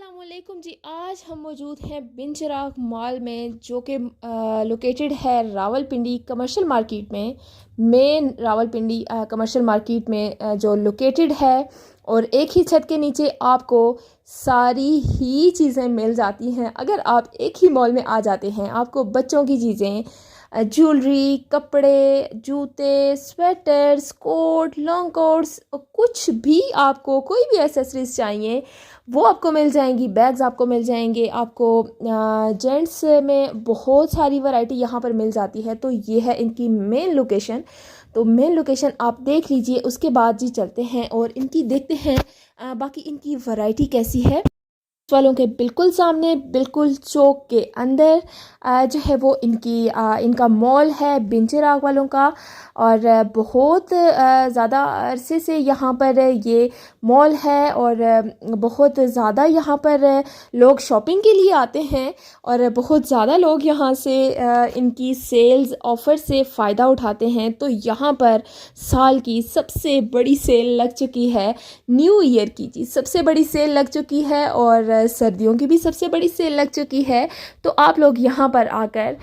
अस्सलामुअलैकुम जी। आज हम मौजूद हैं बिन चिराग मॉल में, जो कि लोकेटेड है रावलपिंडी कमर्शियल मार्केट में। मेन रावलपिंडी कमर्शियल मार्केट में जो लोकेटेड है, और एक ही छत के नीचे आपको सारी ही चीज़ें मिल जाती हैं। अगर आप एक ही मॉल में आ जाते हैं, आपको बच्चों की चीज़ें, ज्वेलरी, कपड़े, जूते, स्वेटर्स, कोट, लॉन्ग कोट्स, कुछ भी, आपको कोई भी एसेसरीज चाहिए वो आपको मिल जाएंगी। बैग्स आपको मिल जाएंगे। आपको जेंट्स में बहुत सारी वैरायटी यहाँ पर मिल जाती है। तो ये है इनकी मेन लोकेशन। तो मेन लोकेशन आप देख लीजिए, उसके बाद जी चलते हैं और इनकी देखते हैं बाकी इनकी वैरायटी कैसी है। वालों के बिल्कुल सामने, बिल्कुल चौक के अंदर जो है वो इनका मॉल है बिन चिराग वालों का। और बहुत ज़्यादा अरसे से यहाँ पर ये मॉल है, और बहुत ज़्यादा यहाँ पर लोग शॉपिंग के लिए आते हैं, और बहुत ज़्यादा लोग यहाँ से इनकी सेल्स ऑफ़र से फ़ायदा उठाते हैं। तो यहाँ पर साल की सबसे बड़ी सेल लग चुकी है, न्यू ईयर की जी सबसे बड़ी सेल लग चुकी है, और सर्दियों की भी सबसे बड़ी सेल लग चुकी है। तो आप लोग यहाँ पर आकर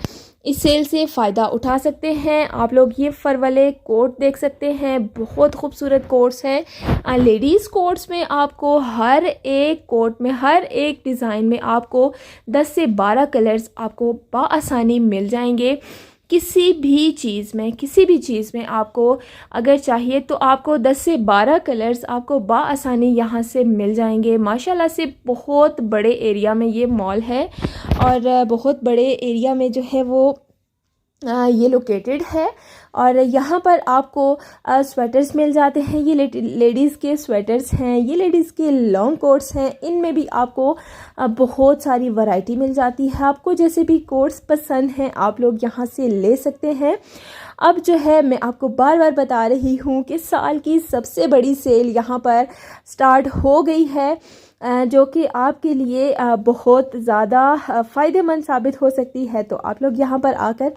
इस सेल से फ़ायदा उठा सकते हैं। आप लोग ये फर वाले कोट देख सकते हैं, बहुत खूबसूरत कोट्स हैं। लेडीज़ कोट्स में आपको हर एक कोट में, हर एक डिज़ाइन में आपको 10 से 12 कलर्स आपको बआसानी मिल जाएंगे। किसी भी चीज़ में आपको अगर चाहिए तो आपको 10 से 12 कलर्स आपको बआसानी यहाँ से मिल जाएंगे। माशाल्लाह से बहुत बड़े एरिया में ये मॉल है, और बहुत बड़े एरिया में जो है वो ये लोकेटेड है। और यहाँ पर आपको स्वेटर्स मिल जाते हैं। ये लेडीज़ के स्वेटर्स हैं, ये लेडीज़ के लॉन्ग कोट्स हैं। इनमें भी आपको बहुत सारी वैरायटी मिल जाती है। आपको जैसे भी कोट्स पसंद हैं आप लोग यहाँ से ले सकते हैं। अब जो है मैं आपको बार बार बता रही हूँ कि साल की सबसे बड़ी सेल यहाँ पर स्टार्ट हो गई है, जो कि आपके लिए बहुत ज़्यादा फ़ायदेमंद साबित हो सकती है। तो आप लोग यहाँ पर आकर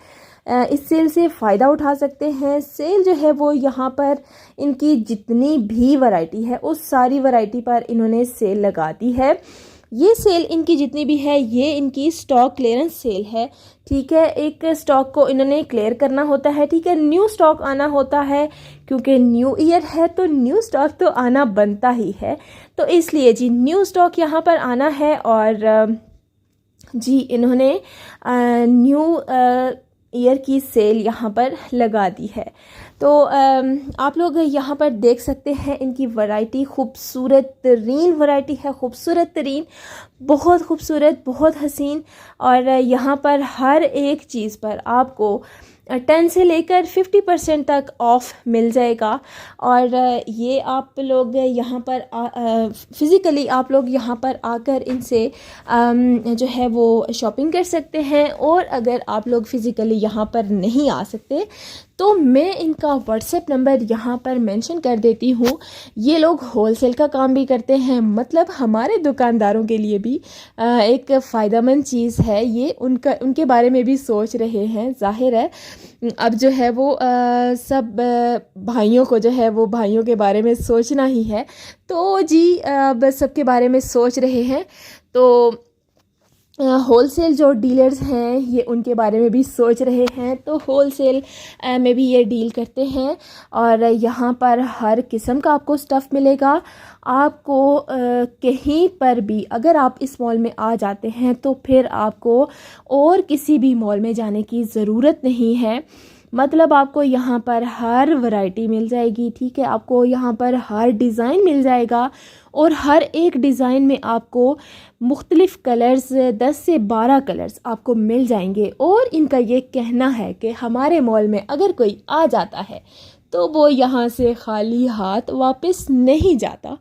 इस सेल से फ़ायदा उठा सकते हैं। सेल जो है वो यहाँ पर इनकी जितनी भी वैरायटी है उस सारी वैरायटी पर इन्होंने सेल लगा दी है। ये सेल इनकी जितनी भी है, ये इनकी स्टॉक क्लियरेंस सेल है। ठीक है, एक स्टॉक को इन्होंने क्लियर करना होता है। ठीक है, न्यू स्टॉक आना होता है, क्योंकि न्यू ईयर है तो न्यू स्टॉक तो आना बनता ही है। तो इसलिए जी न्यू स्टॉक यहाँ पर आना है, और जी इन्होंने न्यू ईयर की सेल यहाँ पर लगा दी है। तो आप लोग यहाँ पर देख सकते हैं इनकी वैरायटी, खूबसूरत तरीन वैरायटी है, खूबसूरत तरीन, बहुत खूबसूरत, बहुत हसीन। और यहाँ पर हर एक चीज़ पर आपको 10 से लेकर 50% तक ऑफ मिल जाएगा। और ये आप लोग यहाँ पर फ़िज़िकली आप लोग यहाँ पर आकर इनसे जो है वो शॉपिंग कर सकते हैं। और अगर आप लोग फ़िज़िकली यहाँ पर नहीं आ सकते तो मैं इनका व्हाट्सएप नंबर यहाँ पर मेंशन कर देती हूँ। ये लोग होलसेल का काम भी करते हैं, मतलब हमारे दुकानदारों के लिए भी एक फ़ायदेमंद चीज़ है ये। उनके बारे में भी सोच रहे हैं। ज़ाहिर है अब जो है वो सब भाइयों को जो है वो भाइयों के बारे में सोचना ही है। तो जी अब सबके बारे में सोच रहे हैं। तो होलसेल जो डीलर्स हैं ये उनके बारे में भी सोच रहे हैं। तो होलसेल में भी ये डील करते हैं, और यहाँ पर हर किस्म का आपको स्टफ़ मिलेगा। आपको कहीं पर भी अगर आप इस मॉल में आ जाते हैं तो फिर आपको और किसी भी मॉल में जाने की ज़रूरत नहीं है। मतलब आपको यहाँ पर हर वैरायटी मिल जाएगी। ठीक है, आपको यहाँ पर हर डिज़ाइन मिल जाएगा, और हर एक डिज़ाइन में आपको मुख्तलिफ़ कलर्स, 10 से 12 कलर्स आपको मिल जाएंगे। और इनका ये कहना है कि हमारे मॉल में अगर कोई आ जाता है तो वो यहाँ से खाली हाथ वापस नहीं जाता।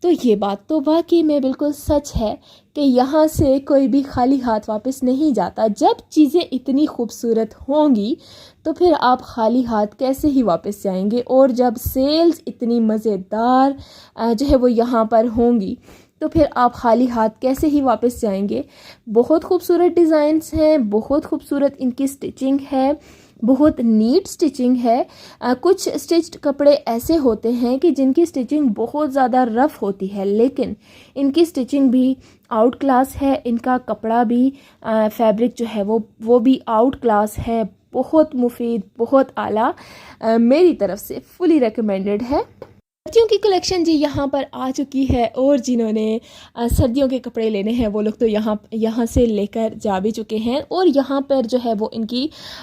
तो ये बात तो वाकई में बिल्कुल सच है कि यहाँ से कोई भी खाली हाथ वापस नहीं जाता। जब चीज़ें इतनी खूबसूरत होंगी तो फिर आप खाली हाथ कैसे ही वापस जाएंगे। और जब सेल्स इतनी मज़ेदार जो है वो यहाँ पर होंगी तो फिर आप खाली हाथ कैसे ही वापस जाएंगे। बहुत खूबसूरत डिज़ाइंस हैं, बहुत खूबसूरत इनकी स्टिचिंग है। बहुत नीट स्टिचिंग है। कुछ स्टिच्ड कपड़े ऐसे होते हैं कि जिनकी स्टिचिंग बहुत ज़्यादा रफ़ होती है, लेकिन इनकी स्टिचिंग भी आउट क्लास है, इनका कपड़ा भी फैब्रिक जो है वो भी आउट क्लास है। बहुत मुफीद, बहुत आला, मेरी तरफ से फुली रिकमेंडेड है। सर्दियों की कलेक्शन जी यहाँ पर आ चुकी है, और जिन्होंने सर्दियों के कपड़े लेने हैं वो लोग तो यहाँ से लेकर जा भी चुके हैं। और यहाँ पर जो है वो इनकी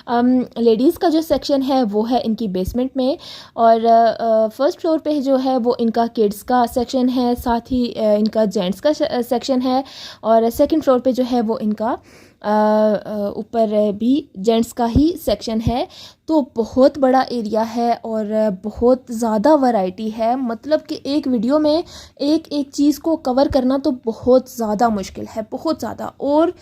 लेडीज़ का जो सेक्शन है वो है इनकी बेसमेंट में, और फर्स्ट फ्लोर पे जो है वो इनका किड्स का सेक्शन है, साथ ही इनका जेंट्स का सेक्शन है, और सेकंड फ्लोर पे जो है वो इनका ऊपर भी जेंट्स का ही सेक्शन है। तो बहुत बड़ा एरिया है और बहुत ज़्यादा वैरायटी है। मतलब कि एक वीडियो में एक एक चीज़ को कवर करना तो बहुत ज़्यादा मुश्किल है, बहुत ज़्यादा। और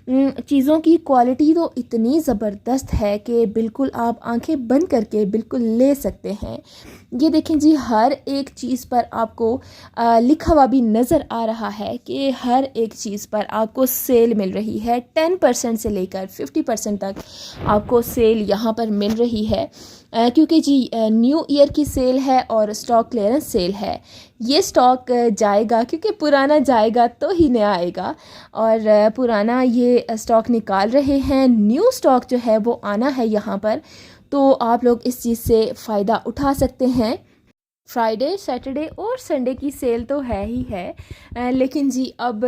चीज़ों की क्वालिटी तो इतनी ज़बरदस्त है कि बिल्कुल आप आंखें बंद करके बिल्कुल ले सकते हैं। ये देखें जी, हर एक चीज़ पर आपको लिखा हुआ भी नज़र आ रहा है कि हर एक चीज़ पर आपको सेल मिल रही है। 10% से लेकर 50% तक आपको सेल यहाँ पर मिल रही है, क्योंकि जी न्यू ईयर की सेल है और स्टॉक क्लियरेंस सेल है। ये स्टॉक जाएगा, क्योंकि पुराना जाएगा तो ही नया आएगा, और पुराना ये स्टॉक निकाल रहे हैं। न्यू स्टॉक जो है वो आना है यहाँ पर, तो आप लोग इस चीज़ से फ़ायदा उठा सकते हैं। फ्राइडे, सैटरडे और संडे की सेल तो है ही है, लेकिन जी अब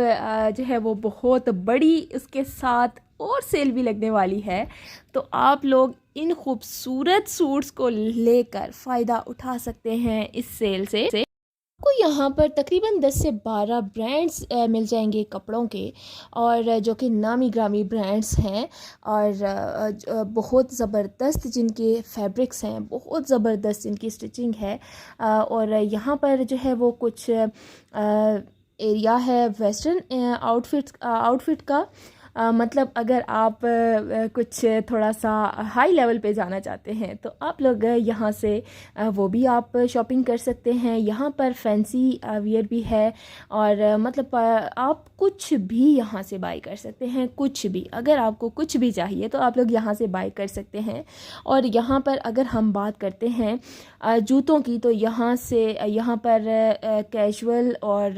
जो है वो बहुत बड़ी उसके साथ और सेल भी लगने वाली है। तो आप लोग इन खूबसूरत सूट्स को लेकर फ़ायदा उठा सकते हैं इस सेल से। आपको यहाँ पर तकरीबन 10 से 12 ब्रांड्स मिल जाएंगे कपड़ों के, और जो कि नामी ग्रामी ब्रांड्स हैं, और बहुत ज़बरदस्त जिनके फैब्रिक्स हैं, बहुत ज़बरदस्त जिनकी स्टिचिंग है। और यहाँ पर जो है वो कुछ एरिया है वेस्टर्न आउटफिट का। मतलब अगर आप कुछ थोड़ा सा हाई लेवल पे जाना चाहते हैं तो आप लोग यहाँ से वो भी आप शॉपिंग कर सकते हैं। यहाँ पर फैंसी वियर भी है, और मतलब आप कुछ भी यहाँ से बाई कर सकते हैं। कुछ भी, अगर आपको कुछ भी चाहिए तो आप लोग यहाँ से बाई कर सकते हैं। और यहाँ पर अगर हम बात करते हैं जूतों की, तो यहाँ पर कैजुअल और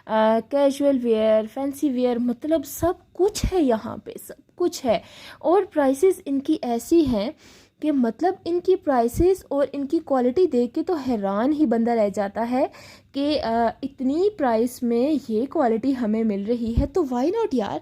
कैजुअल वेयर, फैंसी वेयर, मतलब सब कुछ है यहाँ पे, सब कुछ है। और प्राइसेस इनकी ऐसी हैं कि मतलब इनकी प्राइसेस और इनकी क्वालिटी देख के तो हैरान ही बंदा रह जाता है कि इतनी प्राइस में ये क्वालिटी हमें मिल रही है, तो व्हाई नॉट यार।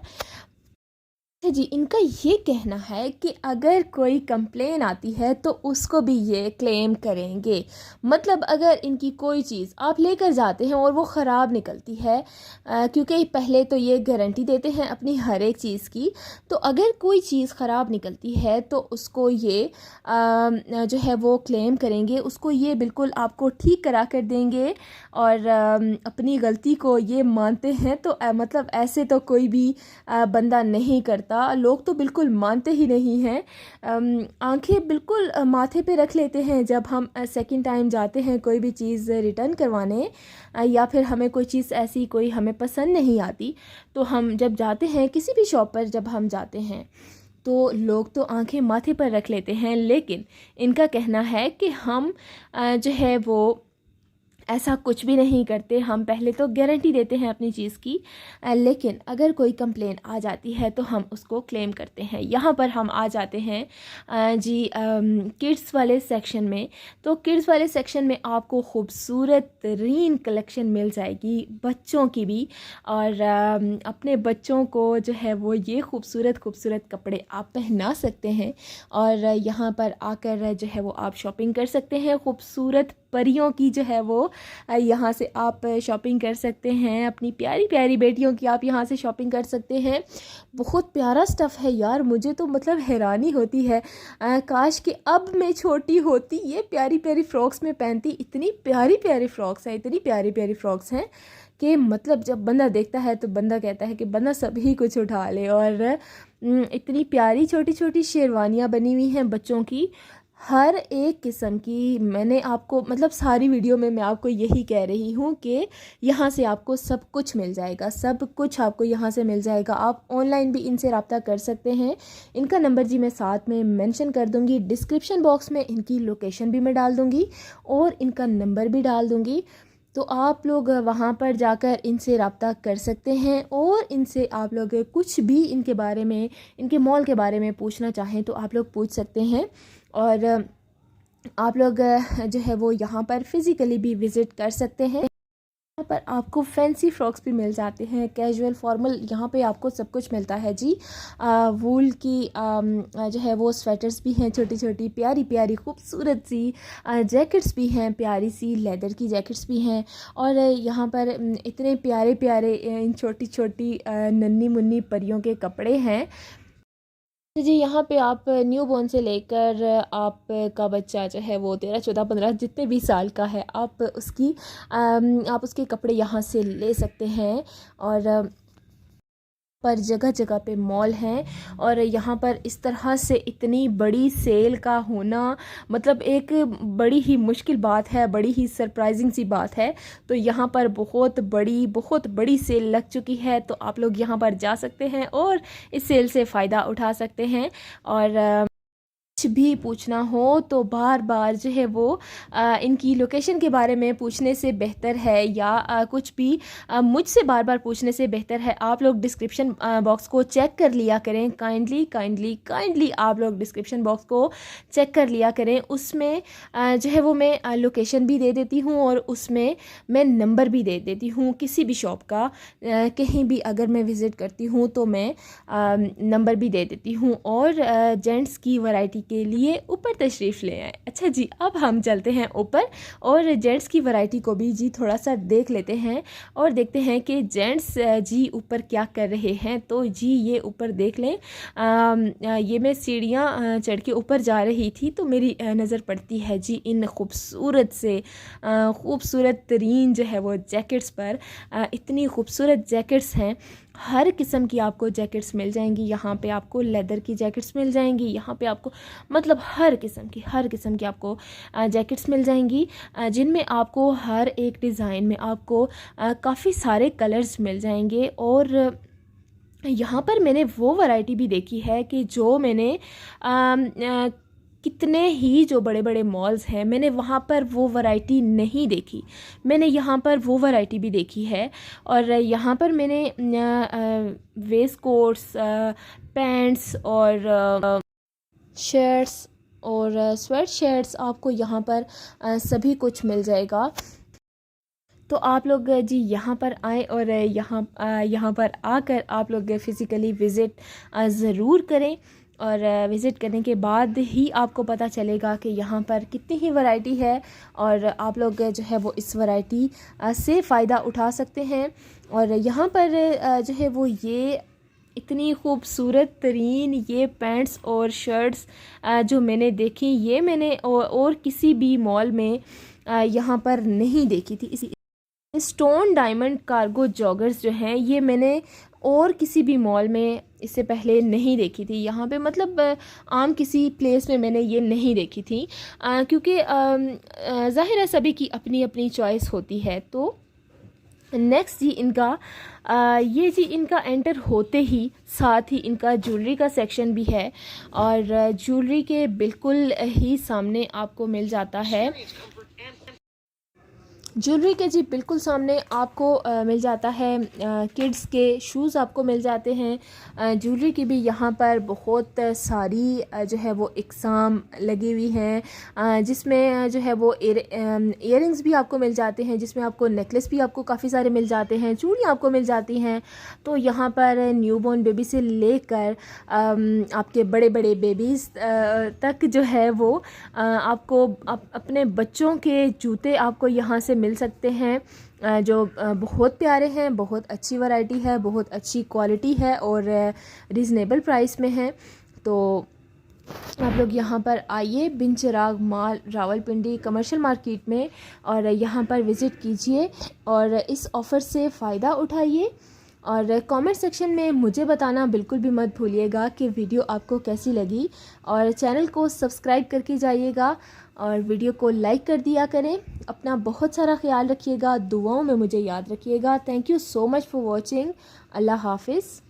जी, इनका ये कहना है कि अगर कोई कंप्लेन आती है तो उसको भी ये क्लेम करेंगे। मतलब अगर इनकी कोई चीज़ आप लेकर जाते हैं और वो ख़राब निकलती है, क्योंकि पहले तो ये गारंटी देते हैं अपनी हर एक चीज़ की, तो अगर कोई चीज़ ख़राब निकलती है तो उसको ये जो है वो क्लेम करेंगे, उसको ये बिल्कुल आपको ठीक करा कर देंगे, और अपनी गलती को ये मानते हैं। तो मतलब ऐसे तो कोई भी बंदा नहीं करता। लोग तो बिल्कुल मानते ही नहीं हैं, आंखें बिल्कुल माथे पे रख लेते हैं जब हम सेकंड टाइम जाते हैं कोई भी चीज़ रिटर्न करवाने, या फिर हमें कोई चीज़ ऐसी कोई हमें पसंद नहीं आती, तो हम जब जाते हैं किसी भी शॉप पर, जब हम जाते हैं तो लोग तो आंखें माथे पर रख लेते हैं। लेकिन इनका कहना है कि हम जो है वो ऐसा कुछ भी नहीं करते। हम पहले तो गारंटी देते हैं अपनी चीज़ की, लेकिन अगर कोई कंप्लेन आ जाती है तो हम उसको क्लेम करते हैं। यहाँ पर हम आ जाते हैं जी किड्स वाले सेक्शन में। तो किड्स वाले सेक्शन में आपको खूबसूरत तरीन कलेक्शन मिल जाएगी, बच्चों की भी, और अपने बच्चों को जो है वो ये खूबसूरत कपड़े आप पहना सकते हैं, और यहाँ पर आकर जो है वो आप शॉपिंग कर सकते हैं। खूबसूरत परियों की जो है वो यहाँ से आप शॉपिंग कर सकते हैं। अपनी प्यारी प्यारी बेटियों की आप यहाँ से शॉपिंग कर सकते हैं। बहुत प्यारा स्टफ़ है यार, मुझे तो मतलब हैरानी होती है, काश कि अब मैं छोटी होती, ये प्यारी प्यारी फ्रॉक्स में पहनती। इतनी प्यारी प्यारी फ्रॉक्स हैं, इतनी प्यारी प्यारी फ्रॉक्स हैं कि मतलब जब बंदा देखता है तो बंदा कहता है कि बंदा सभी कुछ उठा ले। और इतनी प्यारी छोटी छोटी शेरवानियाँ बनी हुई हैं बच्चों की, हर एक किस्म की मैंने आपको मतलब सारी वीडियो में मैं आपको यही कह रही हूँ कि यहाँ से आपको सब कुछ मिल जाएगा, सब कुछ आपको यहाँ से मिल जाएगा। आप ऑनलाइन भी इनसे रब्ता कर सकते हैं। इनका नंबर जी मैं साथ में मेंशन कर दूँगी, डिस्क्रिप्शन बॉक्स में इनकी लोकेशन भी मैं डाल दूँगी और इनका नंबर भी डाल दूँगी। तो आप लोग वहाँ पर जाकर इनसे रब्ता कर सकते हैं और इनसे आप लोग कुछ भी इनके बारे में, इनके मॉल के बारे में पूछना चाहें तो आप लोग पूछ सकते हैं। और आप लोग जो है वो यहाँ पर फ़िज़िकली भी विज़िट कर सकते हैं। यहाँ पर आपको फैंसी फ्रॉक्स भी मिल जाते हैं, कैजुअल फॉर्मल, यहाँ पे आपको सब कुछ मिलता है जी। वूल की जो है वो स्वेटर्स भी हैं, छोटी छोटी प्यारी प्यारी खूबसूरत सी जैकेट्स भी हैं, प्यारी सी लेदर की जैकेट्स भी हैं। और यहाँ पर इतने प्यारे प्यारे इन छोटी छोटी नन्ही मुन्नी परियों के कपड़े हैं जी। यहाँ पे आप न्यू बॉर्न से लेकर आपका बच्चा जो है वो 13, 14, 15 जितने भी साल का है, आप उसके कपड़े यहाँ से ले सकते हैं। और पर जगह जगह पे मॉल हैं और यहाँ पर इस तरह से इतनी बड़ी सेल का होना मतलब एक बड़ी ही मुश्किल बात है, बड़ी ही सरप्राइजिंग सी बात है। तो यहाँ पर बहुत बड़ी सेल लग चुकी है, तो आप लोग यहाँ पर जा सकते हैं और इस सेल से फ़ायदा उठा सकते हैं। और कुछ भी पूछना हो तो बार बार जो है वो इनकी लोकेशन के बारे में पूछने से बेहतर है, या कुछ भी मुझसे बार बार पूछने से बेहतर है आप लोग डिस्क्रिप्शन बॉक्स को चेक कर लिया करें। काइंडली आप लोग डिस्क्रिप्शन बॉक्स को चेक कर लिया करें। उसमें जो है वो मैं लोकेशन भी दे देती हूँ और उसमें मैं नंबर भी दे देती हूँ किसी भी शॉप का। कहीं भी अगर मैं विज़िट करती हूँ तो मैं नंबर भी दे देती हूँ। और जेंट्स की वैरायटी के लिए ऊपर तशरीफ़ ले आए। अच्छा जी, अब हम चलते हैं ऊपर और जेंट्स की वैरायटी को भी जी थोड़ा सा देख लेते हैं और देखते हैं कि जेंट्स जी ऊपर क्या कर रहे हैं। तो जी ये ऊपर देख लें, ये मैं सीढ़ियाँ चढ़ के ऊपर जा रही थी तो मेरी नज़र पड़ती है जी इन खूबसूरत तरीन जो है वो जैकेट्स पर। इतनी खूबसूरत जैकेट्स हैं, हर किस्म की आपको जैकेट्स मिल जाएंगी। यहाँ पे आपको लेदर की जैकेट्स मिल जाएंगी, यहाँ पे आपको मतलब हर किस्म की आपको जैकेट्स मिल जाएंगी, जिनमें आपको हर एक डिज़ाइन में आपको काफ़ी सारे कलर्स मिल जाएंगे। और यहाँ पर मैंने वो वैरायटी भी देखी है कि जो मैंने कितने ही जो बड़े बड़े मॉल्स हैं मैंने वहाँ पर वो वैरायटी नहीं देखी। मैंने यहाँ पर वो वैरायटी भी देखी है। और यहाँ पर मैंने वेस्ट कोट्स, पैंट्स और शर्ट्स और स्वेट शर्ट्स आपको यहाँ पर सभी कुछ मिल जाएगा। तो आप लोग जी यहाँ पर आएँ और यहाँ पर आकर आप लोग फ़िज़िकली विज़िट ज़रूर करें। और विज़िट करने के बाद ही आपको पता चलेगा कि यहाँ पर कितनी ही वैरायटी है और आप लोग जो है वो इस वैरायटी से फ़ायदा उठा सकते हैं। और यहाँ पर जो है वो ये इतनी खूबसूरत तरीन ये पैंट्स और शर्ट्स जो मैंने देखी, ये मैंने और किसी भी मॉल में यहाँ पर नहीं देखी थी। इसी स्टोन डायमंड कार्गो जॉगर्स जो हैं ये मैंने और किसी भी मॉल में इससे पहले नहीं देखी थी। यहाँ पे मतलब आम किसी प्लेस में मैंने ये नहीं देखी थी, क्योंकि ज़ाहिर है सभी की अपनी अपनी चॉइस होती है। तो नेक्स्ट जी ये जी इनका एंटर होते ही साथ ही इनका ज्वेलरी का सेक्शन भी है और ज्वेलरी के बिल्कुल ही सामने आपको मिल जाता है, ज्वेलरी के जी बिल्कुल सामने आपको मिल जाता है किड्स के शूज़ आपको मिल जाते हैं। ज्वेलरी की भी यहाँ पर बहुत सारी जो है वो इकसाम लगी हुई हैं, जिसमें जो है वो इयरिंग्स भी आपको मिल जाते हैं, जिसमें आपको नेकलेस भी आपको काफ़ी सारे मिल जाते हैं, चूड़ियाँ आपको मिल जाती हैं। तो यहाँ पर न्यूबॉर्न बेबी से लेकर आपके बड़े बड़े बेबीज़ तक जो है वो आपको अपने बच्चों के जूते आपको यहाँ से मिल सकते हैं, जो बहुत प्यारे हैं, बहुत अच्छी वैरायटी है, बहुत अच्छी क्वालिटी है और रीज़नेबल प्राइस में है। तो आप लोग यहाँ पर आइए बिन चिराग मॉल रावलपिंडी कमर्शियल मार्केट में और यहाँ पर विज़िट कीजिए और इस ऑफ़र से फ़ायदा उठाइए। और कमेंट सेक्शन में मुझे बताना बिल्कुल भी मत भूलिएगा कि वीडियो आपको कैसी लगी, और चैनल को सब्सक्राइब करके जाइएगा और वीडियो को लाइक कर दिया करें। अपना बहुत सारा ख्याल रखिएगा, दुआओं में मुझे याद रखिएगा। Thank you so much for watching. अल्लाह हाफिज़।